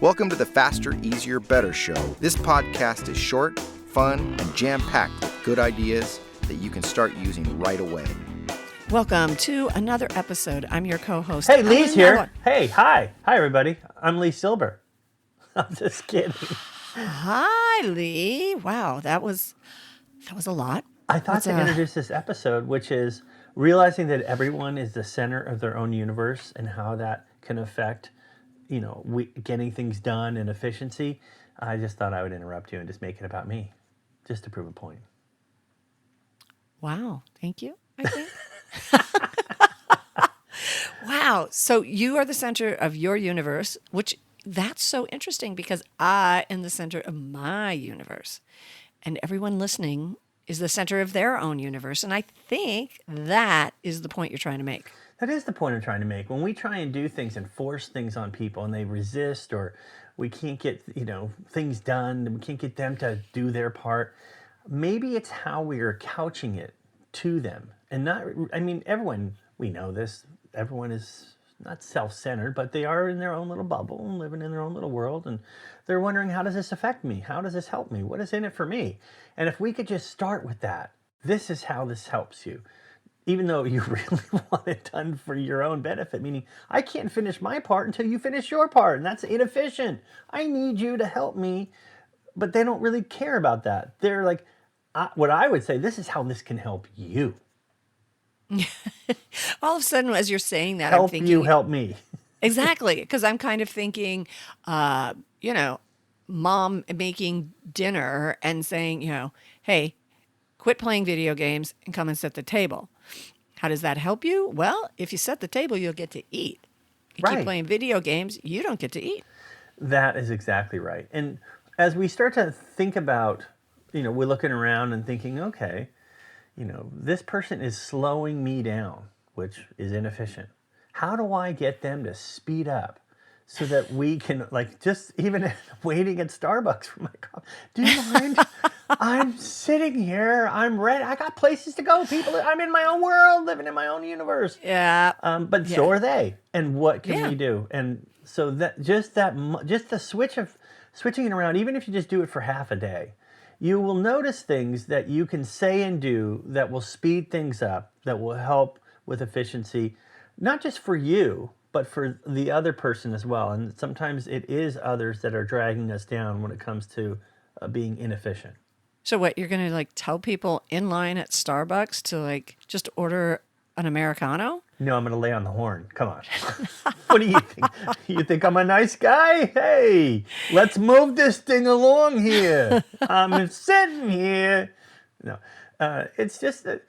Welcome to the Faster, Easier, Better show. This podcast is short, fun, and jam-packed with good ideas that you can start using right away. Welcome to another episode. I'm your co-host. Hey, Lee's here. Hey, hi. Hi, everybody. I'm Lee Silber. I'm just kidding. Hi, Lee. Wow, that was a lot. I thought to introduce this episode, which is realizing that everyone is the center of their own universe and how that can affect, getting things done and efficiency. I just thought I would interrupt you and just make it about me, just to prove a point. Wow, thank you, I think. Wow, so you are the center of your universe, which that's so interesting because I am the center of my universe. And everyone listening is the center of their own universe. And I think that is the point you're trying to make. That is the point I'm trying to make. When we try and do things and force things on people and they resist, or we can't get, things done, and we can't get them to do their part, maybe it's how we are couching it to them. And everyone, we know this, everyone is not self-centered, but they are in their own little bubble and living in their own little world. And they're wondering, how does this affect me? How does this help me? What is in it for me? And if we could just start with that, this is how this helps you. Even though you really want it done for your own benefit, meaning I can't finish my part until you finish your part, and that's inefficient. I need you to help me, but they don't really care about that. They're like, what I would say, this is how this can help you. All of a sudden, as you're saying that, I'm thinking, you, help me. Exactly, because I'm kind of thinking, mom making dinner and saying, hey, quit playing video games and come and set the table. How does that help you? Well, if you set the table, you'll get to eat. You keep playing video games, you don't get to eat. That is exactly right. And as we start to think about, we're looking around and thinking, okay, this person is slowing me down, which is inefficient. How do I get them to speed up so that we can, just even waiting at Starbucks for my coffee? Do you mind? I'm sitting here. I'm ready. I got places to go. I'm in my own world, living in my own universe. Yeah. So are they. And what can we do? And so just the switching it around, even if you just do it for half a day, you will notice things that you can say and do that will speed things up, that will help with efficiency, not just for you, but for the other person as well. And sometimes it is others that are dragging us down when it comes to being inefficient. So what, you're going to tell people in line at Starbucks to just order an Americano? No, I'm going to lay on the horn. Come on. What do you think? You think I'm a nice guy? Hey, let's move this thing along here. I'm sitting here. No, it's just that,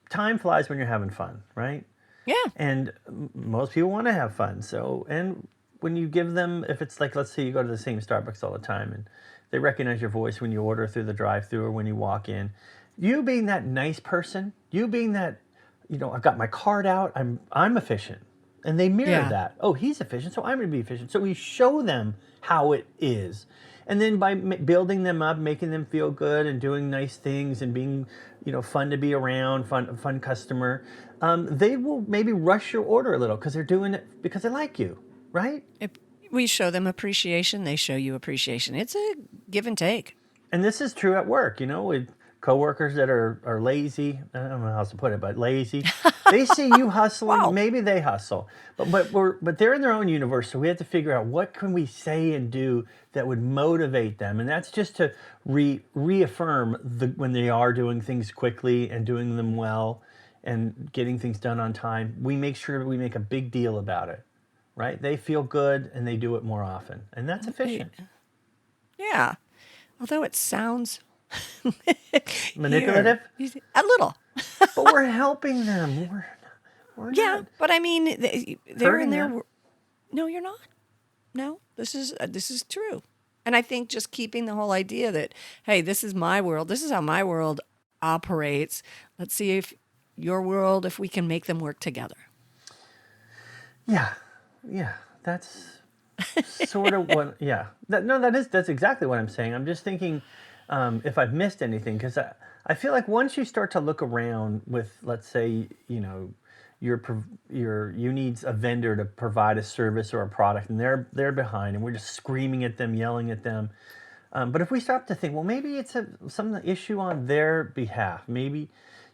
time flies when you're having fun, right? Yeah. And most people want to have fun. So, and when you give them, if it's let's say you go to the same Starbucks all the time and they recognize your voice when you order through the drive-thru or when you walk in, you being that nice person, you being that, I've got my card out, I'm efficient. And they mirror that. Oh, he's efficient, so I'm going to be efficient. So we show them how it is. And then by building them up, making them feel good and doing nice things and being, fun to be around, fun customer, they will maybe rush your order a little because they're doing it because they like you, right? We show them appreciation, they show you appreciation. It's a give and take. And this is true at work, with coworkers that are lazy. I don't know how else to put it, but lazy. They see you hustling. Wow. Maybe they hustle, but they're in their own universe. So we have to figure out what can we say and do that would motivate them, and that's just to reaffirm when they are doing things quickly and doing them well and getting things done on time. We make sure we make a big deal about it. Right? They feel good and they do it more often. And that's efficient. Yeah. Although it sounds manipulative? A little. But we're helping them. We're not. But I mean, they're in their... Them. No, you're not. No, this is true. And I think just keeping the whole idea that, hey, this is my world. This is how my world operates. Let's see if we can make them work together. Yeah. Yeah, that's sort of what, that's exactly what I'm saying. I'm just thinking if I've missed anything, because I feel like once you start to look around with, let's say, you need a vendor to provide a service or a product, and they're behind, and we're just screaming at them, yelling at them. But if we start to think, well, maybe it's some issue on their behalf. Maybe,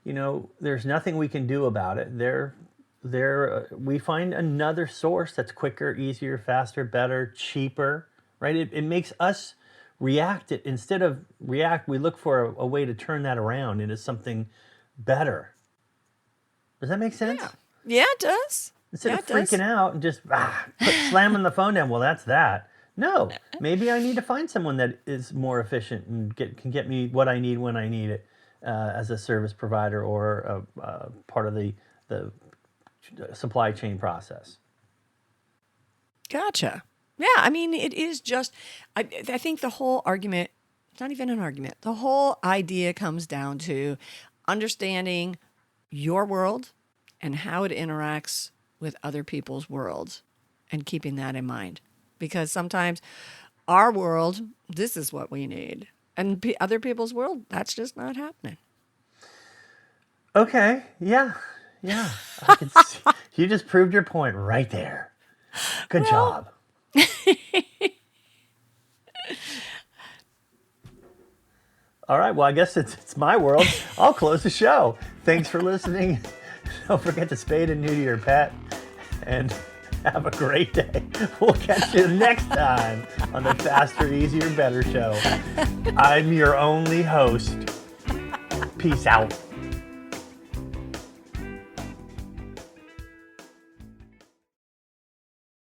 there's nothing we can do about it. We find another source that's quicker, easier, faster, better, cheaper, right? It makes us react. Instead of react, we look for a way to turn that around into something better. Does that make sense? Yeah, it does. Instead of freaking out and just slamming the phone down, well, that's that. No, maybe I need to find someone that is more efficient and can get me what I need when I need it as a service provider or a part of the supply chain process. Gotcha. Yeah, I mean, it is just, I think the whole argument, it's not even an argument, the whole idea comes down to understanding your world and how it interacts with other people's worlds and keeping that in mind. Because sometimes our world, this is what we need. And other people's world, that's just not happening. Okay, yeah. I can see. You just proved your point right there. Good job. All right, well, I guess it's my world. I'll close the show. Thanks for listening. Don't forget to spay and neuter your pet. And have a great day. We'll catch you next time on the Faster, Easier, Better show. I'm your only host. Peace out.